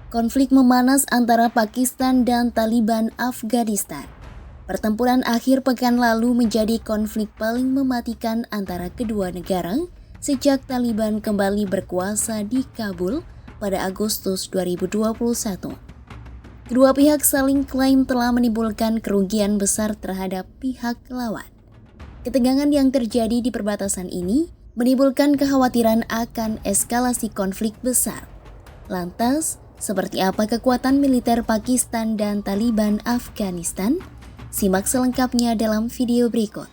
Konflik memanas antara Pakistan dan Taliban Afghanistan. Pertempuran akhir pekan lalu menjadi konflik paling mematikan antara kedua negara sejak Taliban kembali berkuasa di Kabul pada Agustus 2021. Kedua pihak saling klaim telah menimbulkan kerugian besar terhadap pihak lawan. Ketegangan yang terjadi di perbatasan ini menimbulkan kekhawatiran akan eskalasi konflik besar. Lantas, seperti apa kekuatan militer Pakistan dan Taliban Afghanistan? Simak selengkapnya dalam video berikut.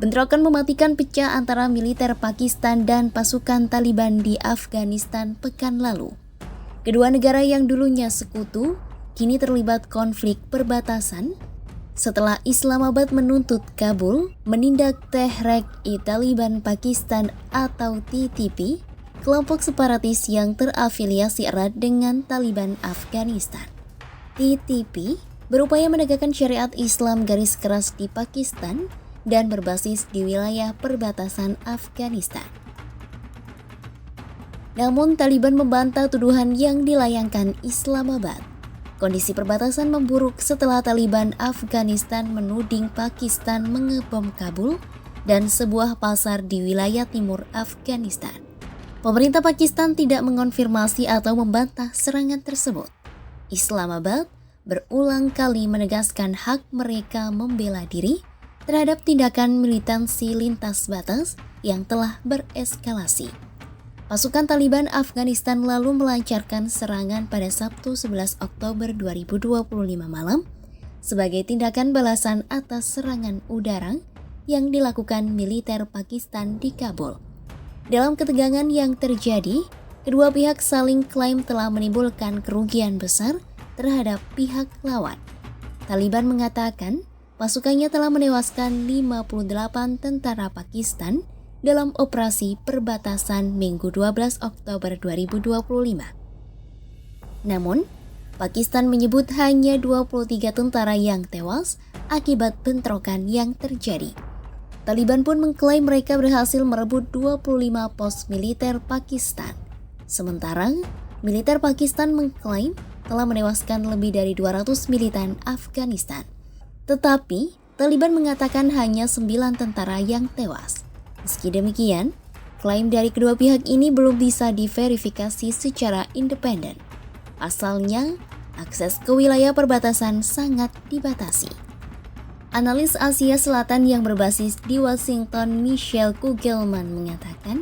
Bentrokan mematikan pecah antara militer Pakistan dan pasukan Taliban di Afghanistan pekan lalu. Kedua negara yang dulunya sekutu, kini terlibat konflik perbatasan setelah Islamabad menuntut Kabul menindak Tehrik-i-Taliban Pakistan atau TTP, kelompok separatis yang terafiliasi erat dengan Taliban Afghanistan. TTP berupaya menegakkan syariat Islam garis keras di Pakistan dan berbasis di wilayah perbatasan Afghanistan. Namun Taliban membantah tuduhan yang dilayangkan Islamabad. Kondisi perbatasan memburuk setelah Taliban Afghanistan menuding Pakistan mengebom Kabul dan sebuah pasar di wilayah timur Afghanistan. Pemerintah Pakistan tidak mengonfirmasi atau membantah serangan tersebut. Islamabad berulang kali menegaskan hak mereka membela diri terhadap tindakan militansi lintas batas yang telah bereskalasi. Pasukan Taliban Afghanistan lalu melancarkan serangan pada Sabtu 11 Oktober 2025 malam sebagai tindakan balasan atas serangan udara yang dilakukan militer Pakistan di Kabul. Dalam ketegangan yang terjadi, kedua pihak saling klaim telah menimbulkan kerugian besar terhadap pihak lawan. Taliban mengatakan pasukannya telah menewaskan 58 tentara Pakistan dalam operasi perbatasan Minggu 12 Oktober 2025. Namun, Pakistan menyebut hanya 23 tentara yang tewas akibat bentrokan yang terjadi. Taliban pun mengklaim mereka berhasil merebut 25 pos militer Pakistan. Sementara, militer Pakistan mengklaim telah menewaskan lebih dari 200 militan Afghanistan. Tetapi, Taliban mengatakan hanya 9 tentara yang tewas. Meski demikian, klaim dari kedua pihak ini belum bisa diverifikasi secara independen. Pasalnya, akses ke wilayah perbatasan sangat dibatasi. Analis Asia Selatan yang berbasis di Washington, Michelle Kugelman mengatakan,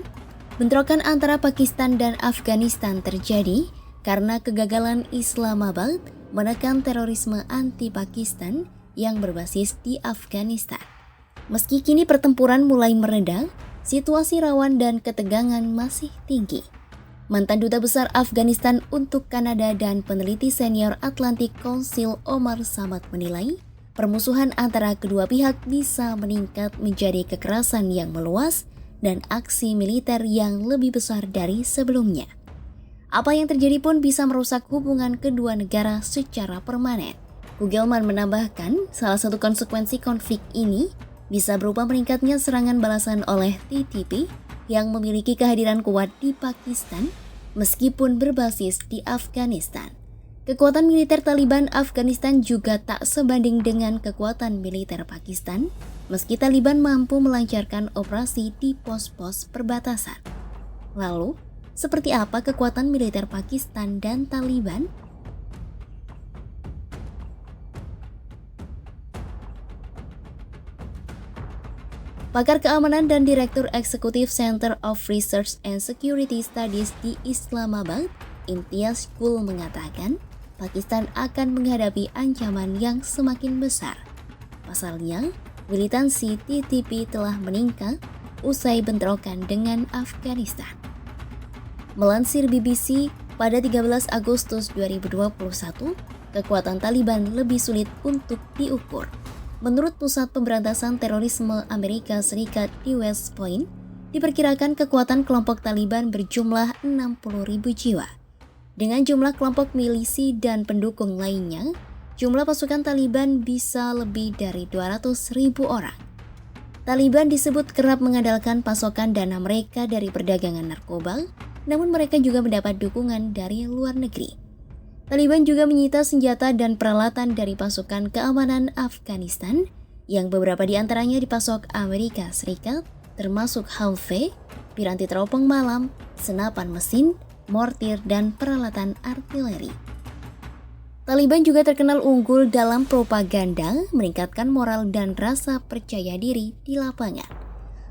bentrokan antara Pakistan dan Afghanistan terjadi karena kegagalan Islamabad menekan terorisme anti-Pakistan yang berbasis di Afghanistan. Meski kini pertempuran mulai mereda, situasi rawan dan ketegangan masih tinggi. Mantan Duta Besar Afghanistan untuk Kanada dan peneliti senior Atlantic Council Omar Samad menilai, permusuhan antara kedua pihak bisa meningkat menjadi kekerasan yang meluas dan aksi militer yang lebih besar dari sebelumnya. Apa yang terjadi pun bisa merusak hubungan kedua negara secara permanen. Kugelman menambahkan, salah satu konsekuensi konflik ini bisa berupa meningkatnya serangan balasan oleh TTP yang memiliki kehadiran kuat di Pakistan meskipun berbasis di Afghanistan. Kekuatan militer Taliban Afghanistan juga tak sebanding dengan kekuatan militer Pakistan meski Taliban mampu melancarkan operasi di pos-pos perbatasan. Lalu, seperti apa kekuatan militer Pakistan dan Taliban? Pakar keamanan dan Direktur Eksekutif Center of Research and Security Studies di Islamabad, Imtiaz Gul mengatakan, Pakistan akan menghadapi ancaman yang semakin besar. Pasalnya, militansi TTP telah meningkat usai bentrokan dengan Afghanistan. Melansir BBC, pada 13 Agustus 2021, kekuatan Taliban lebih sulit untuk diukur. Menurut Pusat Pemberantasan Terorisme Amerika Serikat di West Point, diperkirakan kekuatan kelompok Taliban berjumlah 60.000 jiwa. Dengan jumlah kelompok milisi dan pendukung lainnya, jumlah pasukan Taliban bisa lebih dari 200.000 orang. Taliban disebut kerap mengandalkan pasokan dana mereka dari perdagangan narkoba, namun mereka juga mendapat dukungan dari luar negeri. Taliban juga menyita senjata dan peralatan dari pasukan keamanan Afghanistan, yang beberapa di antaranya dipasok Amerika Serikat, termasuk HV, piranti teropong malam, senapan mesin, mortir, dan peralatan artileri. Taliban juga terkenal unggul dalam propaganda, meningkatkan moral dan rasa percaya diri di lapangan.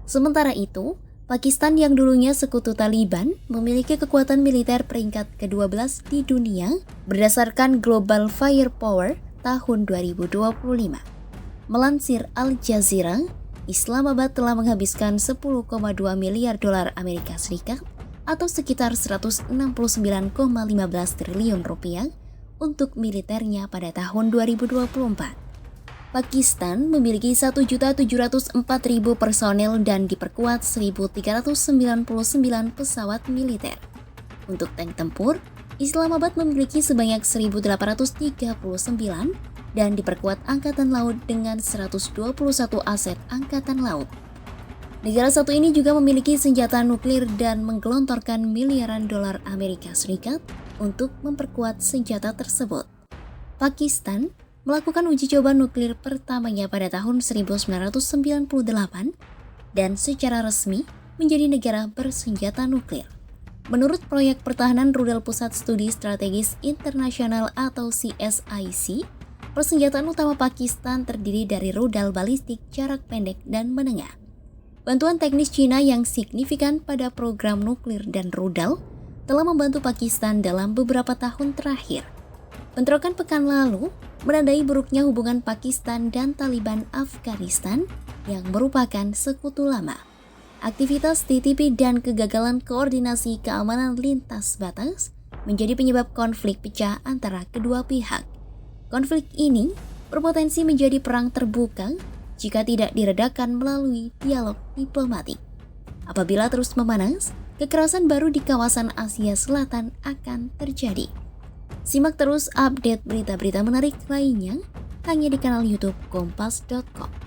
Sementara itu, Pakistan yang dulunya sekutu Taliban memiliki kekuatan militer peringkat ke-12 di dunia berdasarkan Global Firepower tahun 2025. Melansir Al Jazeera, Islamabad telah menghabiskan 10,2 miliar dolar Amerika Serikat atau sekitar 169,15 triliun rupiah untuk militernya pada tahun 2024. Pakistan memiliki 1.704.000 personel dan diperkuat 1.399 pesawat militer. Untuk tank tempur, Islamabad memiliki sebanyak 1.839 dan diperkuat Angkatan Laut dengan 121 aset Angkatan Laut. Negara satu ini juga memiliki senjata nuklir dan menggelontorkan miliaran dolar Amerika Serikat untuk memperkuat senjata tersebut. Pakistan melakukan uji coba nuklir pertamanya pada tahun 1998 dan secara resmi menjadi negara bersenjata nuklir. Menurut Proyek Pertahanan Rudal Pusat Studi Strategis Internasional atau CSIC, persenjataan utama Pakistan terdiri dari rudal balistik jarak pendek dan menengah. Bantuan teknis Cina yang signifikan pada program nuklir dan rudal telah membantu Pakistan dalam beberapa tahun terakhir. Bentrokan pekan lalu menandai buruknya hubungan Pakistan dan Taliban Afghanistan yang merupakan sekutu lama. Aktivitas TTP dan kegagalan koordinasi keamanan lintas batas menjadi penyebab konflik pecah antara kedua pihak. Konflik ini berpotensi menjadi perang terbuka jika tidak diredakan melalui dialog diplomatik. Apabila terus memanas, kekerasan baru di kawasan Asia Selatan akan terjadi. Simak terus update berita-berita menarik lainnya hanya di kanal YouTube Kompas.com.